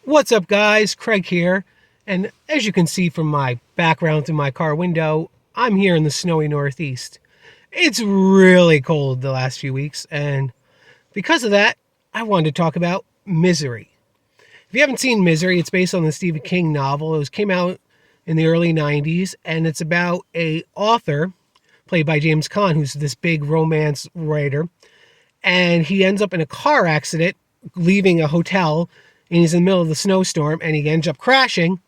What's up, guys? Craig here. And as you can see from my background through my car window, I'm here in the snowy Northeast. It's really cold the last few weeks, and because of that, I wanted to talk about Misery. If you haven't seen Misery, it's based on the Stephen King novel. Came out in the early 90s, and it's about a author played by James Caan, who's this big romance writer, and he ends up in a car accident leaving a hotel, and he's in the middle of the snowstorm, and he ends up crashing,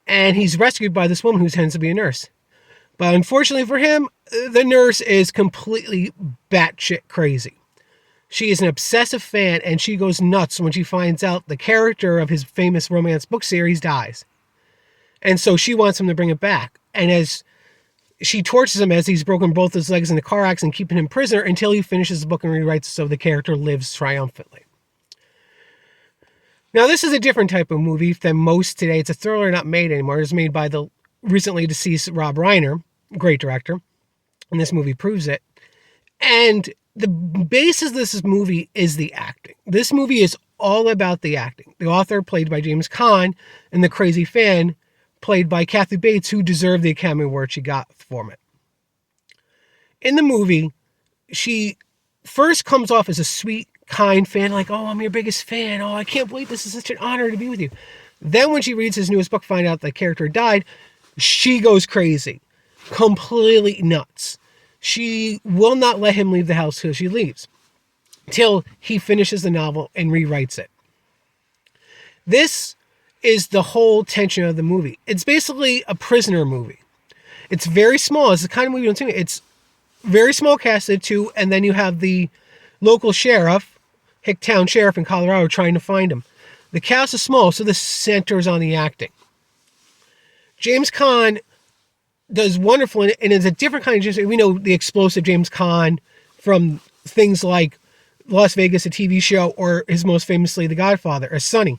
and he's rescued by this woman who tends to be a nurse. But unfortunately for him, the nurse is completely batshit crazy. She is an obsessive fan, and she goes nuts when she finds out the character of his famous romance book series dies. And so she wants him to bring it back. And as she tortures him as he's broken both his legs in the car accident, keeping him prisoner until he finishes the book and rewrites so the character lives triumphantly. Now, this is a different type of movie than most today. It's a thriller not made anymore. It was made by the recently deceased Rob Reiner, great director, and this movie proves it. And the basis of this movie is the acting. This movie is all about the acting. The author, played by James Caan, and the crazy fan, played by Kathy Bates, who deserved the Academy Award she got for it. In the movie, she first comes off as a sweet, kind fan, like, oh, I'm your biggest fan. Oh, I can't believe this is such an honor to be with you. Then when she reads his newest book, find out the character died, she goes crazy, completely nuts. She will not let him leave the house till she leaves, till he finishes the novel and rewrites it. This is the whole tension of the movie. It's basically a prisoner movie. It's very small. It's the kind of movie you don't see. It's very small casted too, and then you have the local sheriff, Hicktown Sheriff in Colorado, trying to find him. The cast is small, so the centers on the acting. James Caan does wonderful in it, and it's a different kind of James. We know the explosive James Caan from things like Las Vegas, a TV show, or his most famously, The Godfather, as Sonny.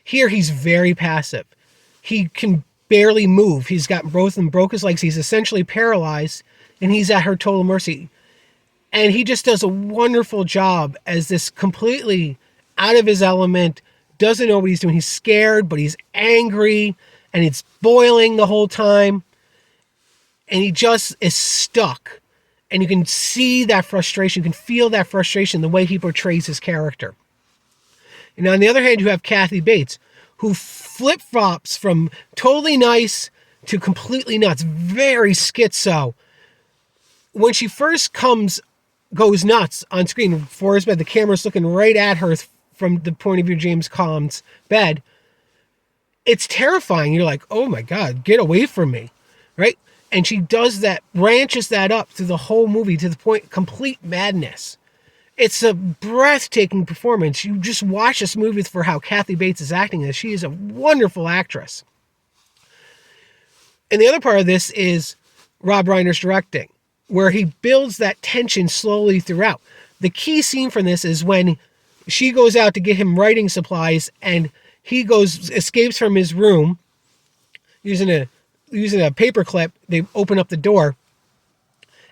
Here, he's very passive. He can barely move. He's got both and broke his legs. He's essentially paralyzed, and he's at her total mercy. And he just does a wonderful job as this completely out of his element, doesn't know what he's doing. He's scared, but he's angry, and it's boiling the whole time. And he just is stuck. And you can see that frustration. You can feel that frustration the way he portrays his character. And on the other hand, you have Kathy Bates, who flip-flops from totally nice to completely nuts. Very schizo. When she first goes nuts on screen before his bed, the camera's looking right at her from the point of view of James Caan's bed. It's terrifying. You're like, oh my God, get away from me, right? And she does that, branches that up through the whole movie to the point complete madness. It's a breathtaking performance. You just watch this movie for how Kathy Bates is acting as she is a wonderful actress. And the other part of this is Rob Reiner's directing, where he builds that tension slowly throughout. The key scene from this is when she goes out to get him writing supplies, and he escapes from his room using a paper clip. They open up the door,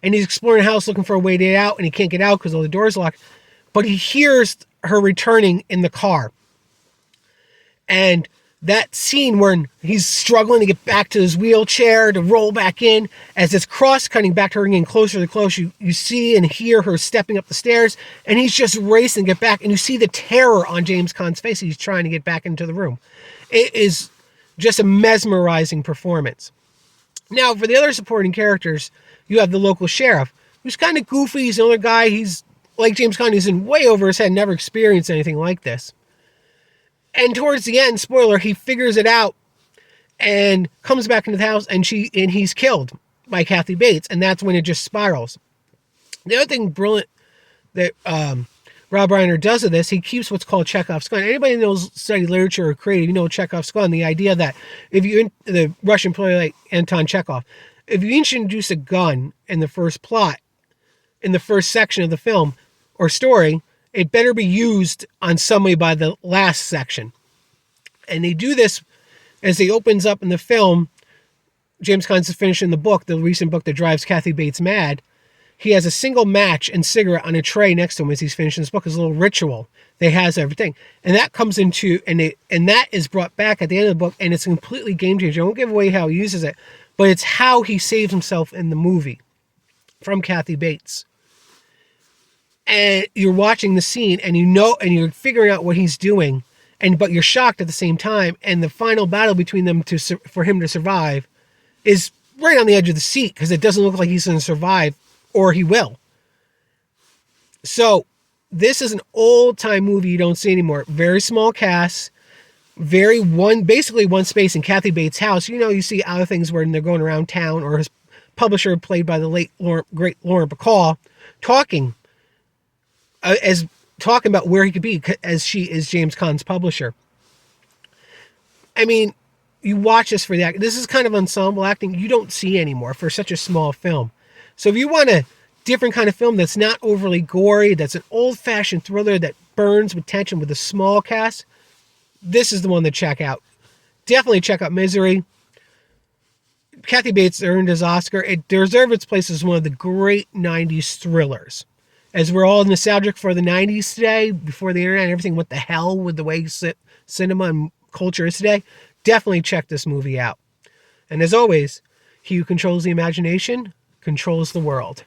and he's exploring the house looking for a way to get out, and he can't get out because all the doors are locked. But he hears her returning in the car. And that scene where he's struggling to get back to his wheelchair, to roll back in, as it's cross-cutting back to her, getting closer to close, you see and hear her stepping up the stairs, and he's just racing to get back, and you see the terror on James Caan's face. He's trying to get back into the room. It is just a mesmerizing performance. Now, for the other supporting characters, you have the local sheriff, who's kind of goofy. He's another guy. He's like James Caan. He's in way over his head, never experienced anything like this. And towards the end, spoiler, he figures it out and comes back into the house, and he's killed by Kathy Bates, and that's when it just spirals. The other thing brilliant that Rob Reiner does with this, he keeps what's called Chekhov's gun. Anybody who knows study literature or creative, you know Chekhov's gun, the idea that the Russian playwright Anton Chekhov, if you introduce a gun in the first plot, in the first section of the film or story, it better be used on somebody by the last section. And they do this as he opens up in the film. James Caan's finishing the book, the recent book that drives Kathy Bates mad. He has a single match and cigarette on a tray next to him as he's finishing this book. His little ritual. They has everything, and that comes into and that is brought back at the end of the book, and it's a completely game changer. I won't give away how he uses it, but it's how he saves himself in the movie from Kathy Bates. And you're watching the scene, and and you're figuring out what he's doing, but you're shocked at the same time. And the final battle between them for him to survive is right on the edge of the seat because it doesn't look like he's going to survive, or he will. So this is an old time movie you don't see anymore. Very small cast, basically one space in Kathy Bates' house. You see other things where they're going around town, or his publisher, played by the great Lauren Bacall, talking about where he could be, as she is James Caan's publisher. I mean, you watch this for the act. This is kind of ensemble acting you don't see anymore for such a small film. So if you want a different kind of film that's not overly gory, that's an old-fashioned thriller that burns with tension with a small cast, this is the one to check out. Definitely check out Misery. Kathy Bates earned his Oscar. It deserves its place as one of the great 90s thrillers. As we're all nostalgic for the 90s today, before the internet and everything went to hell with the way cinema and culture is today, definitely check this movie out. And as always, he who controls the imagination controls the world.